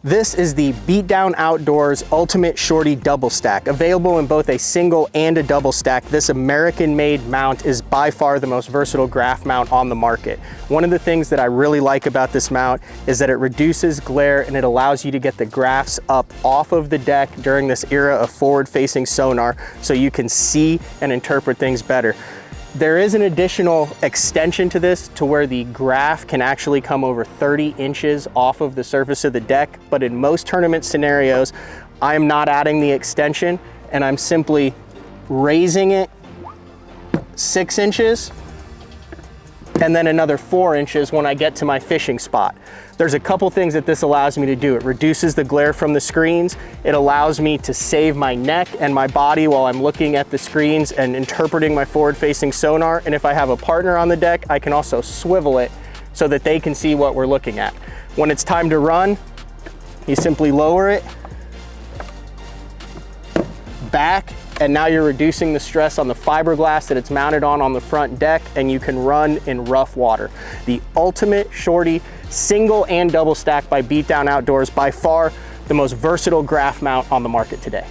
This is the BeatDown Outdoors Ultimate Shorty Double Stack, available in both a single and a double stack. This American-made mount is by far the most versatile graph mount on the market. One of the things that I really like about this mount is that it reduces glare and it allows you to get the graphs up off of the deck during this era of forward-facing sonar so you can see and interpret things better. There is an additional extension to this to where the graph can actually come over 30 inches off of the surface of the deck, but in most tournament scenarios, I'm not adding the extension and I'm simply raising it 6 inches and then another 4 inches when I get to my fishing spot. There's a couple things that this allows me to do. It reduces the glare from the screens. It allows me to save my neck and my body while I'm looking at the screens and interpreting my forward-facing sonar. And if I have a partner on the deck, I can also swivel it so that they can see what we're looking at. When it's time to run, you simply lower it back, and now you're reducing the stress on the fiberglass that it's mounted on the front deck, and you can run in rough water. The Ultimate Shorty single and double stack by BeatDown Outdoors, by far the most versatile graph mount on the market today.